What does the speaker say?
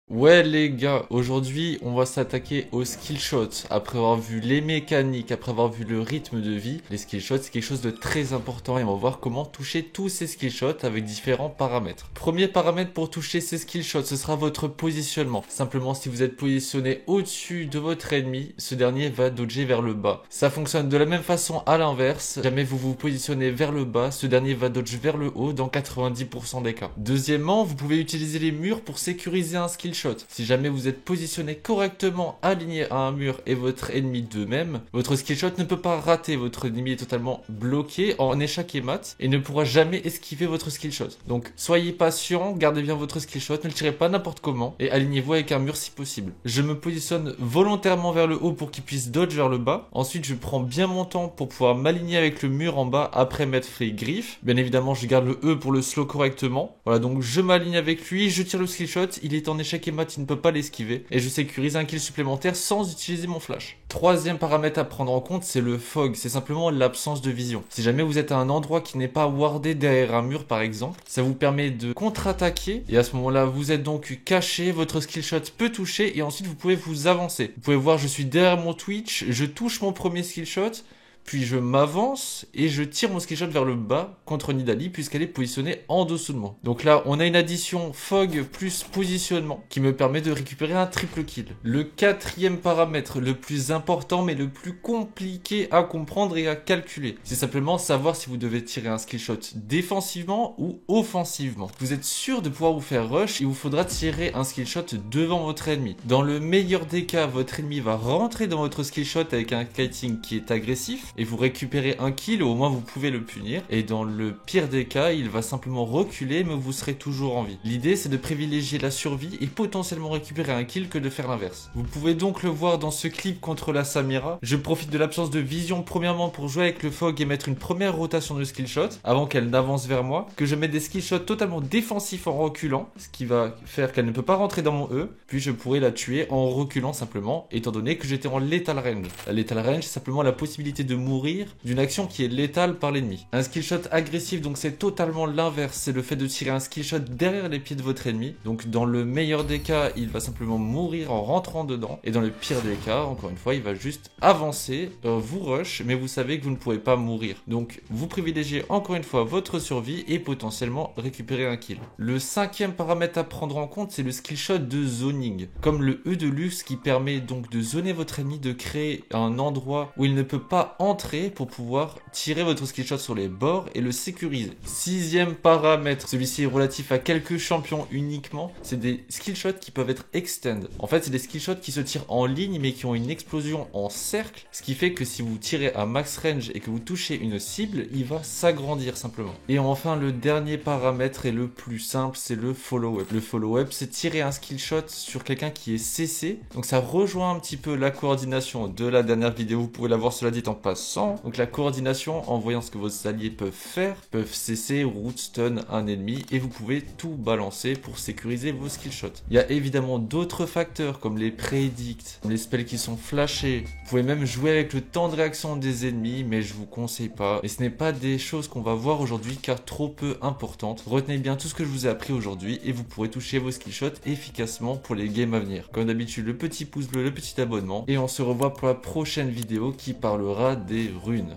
Ouais les gars, aujourd'hui on va s'attaquer aux skill shots. Après avoir vu les mécaniques, après avoir vu le rythme de vie, les skill shots c'est quelque chose de très important et on va voir comment toucher tous ces skill shots avec différents paramètres. Premier paramètre pour toucher ces skill shots, ce sera votre positionnement. Simplement si vous êtes positionné au-dessus de votre ennemi, ce dernier va dodger vers le bas. Ça fonctionne de la même façon à l'inverse. Si jamais vous vous positionnez vers le bas, ce dernier va dodge vers le haut dans 90% des cas. Deuxièmement, vous pouvez utiliser les murs pour sécuriser un skill shot. Si jamais vous êtes positionné correctement aligné à un mur et votre ennemi de même, votre skill shot ne peut pas rater. Votre ennemi est totalement bloqué en échec et mat et ne pourra jamais esquiver votre skill shot. Donc soyez patient, gardez bien votre skill shot, ne le tirez pas n'importe comment et alignez-vous avec un mur si possible. Je me positionne volontairement vers le haut pour qu'il puisse dodge vers le bas. Ensuite je prends bien mon temps pour pouvoir m'aligner avec le mur en bas après m'être fait griffe. Bien évidemment je garde le E pour le slow correctement. Voilà, donc je m'aligne avec lui, je tire le skill shot, il est en échec et mat, il ne peut pas l'esquiver et je sécurise un kill supplémentaire sans utiliser mon flash. Troisième paramètre à prendre en compte, c'est le fog, c'est simplement l'absence de vision. Si jamais vous êtes à un endroit qui n'est pas wardé derrière un mur par exemple, ça vous permet de contre-attaquer et à ce moment-là vous êtes donc caché, votre skill shot peut toucher et ensuite vous pouvez vous avancer. Vous pouvez voir, je suis derrière mon Twitch, je touche mon premier skill shot, puis je m'avance et je tire mon skill shot vers le bas contre Nidalee puisqu'elle est positionnée en dessous de moi. Donc là, on a une addition fog plus positionnement qui me permet de récupérer un triple kill. Le quatrième paramètre, le plus important mais le plus compliqué à comprendre et à calculer, c'est simplement savoir si vous devez tirer un skill shot défensivement ou offensivement. Vous êtes sûr de pouvoir vous faire rush, il vous faudra tirer un skill shot devant votre ennemi. Dans le meilleur des cas, votre ennemi va rentrer dans votre skill shot avec un kiting qui est agressif et vous récupérez un kill ou au moins vous pouvez le punir. Et dans le pire des cas, il va simplement reculer mais vous serez toujours en vie. L'idée c'est de privilégier la survie et potentiellement récupérer un kill que de faire l'inverse. Vous pouvez donc le voir dans ce clip contre la Samira. Je profite de l'absence de vision premièrement pour jouer avec le fog et mettre une première rotation de skill shot avant qu'elle n'avance vers moi, que je mette des skill shots totalement défensifs en reculant, ce qui va faire qu'elle ne peut pas rentrer dans mon E, puis je pourrai la tuer en reculant simplement étant donné que j'étais en lethal range. La lethal range c'est simplement la possibilité de mourir d'une action qui est létale par l'ennemi. Un skill shot agressif, donc c'est totalement l'inverse, c'est le fait de tirer un skill shot derrière les pieds de votre ennemi. Donc dans le meilleur des cas, il va simplement mourir en rentrant dedans, et dans le pire des cas, encore une fois, il va juste avancer, vous rush, mais vous savez que vous ne pourrez pas mourir. Donc vous privilégiez encore une fois votre survie et potentiellement récupérer un kill. Le cinquième paramètre à prendre en compte, c'est le skill shot de zoning, comme le E de luxe qui permet donc de zoner votre ennemi, de créer un endroit où il ne peut pas entrer pour pouvoir tirer votre skill shot sur les bords et le sécuriser. Sixième paramètre, celui-ci est relatif à quelques champions uniquement, c'est des skill shots qui peuvent être extend. En fait, c'est des skill shots qui se tirent en ligne mais qui ont une explosion en cercle, ce qui fait que si vous tirez à max range et que vous touchez une cible, il va s'agrandir simplement. Et enfin, le dernier paramètre est le plus simple, c'est le follow-up. Le follow-up, c'est tirer un skill shot sur quelqu'un qui est CC, donc ça rejoint un petit peu la coordination de la dernière vidéo, vous pouvez la voir cela dit en passant. Donc la coordination en voyant ce que vos alliés peuvent faire, peuvent cesser, root, stun un ennemi et vous pouvez tout balancer pour sécuriser vos skill shots. Il y a évidemment d'autres facteurs comme les prédicts, les spells qui sont flashés. Vous pouvez même jouer avec le temps de réaction des ennemis mais je vous conseille pas. Et ce n'est pas des choses qu'on va voir aujourd'hui car trop peu importantes. Retenez bien tout ce que je vous ai appris aujourd'hui et vous pourrez toucher vos skill shots efficacement pour les games à venir. Comme d'habitude, le petit pouce bleu, le petit abonnement et on se revoit pour la prochaine vidéo qui parlera des runes.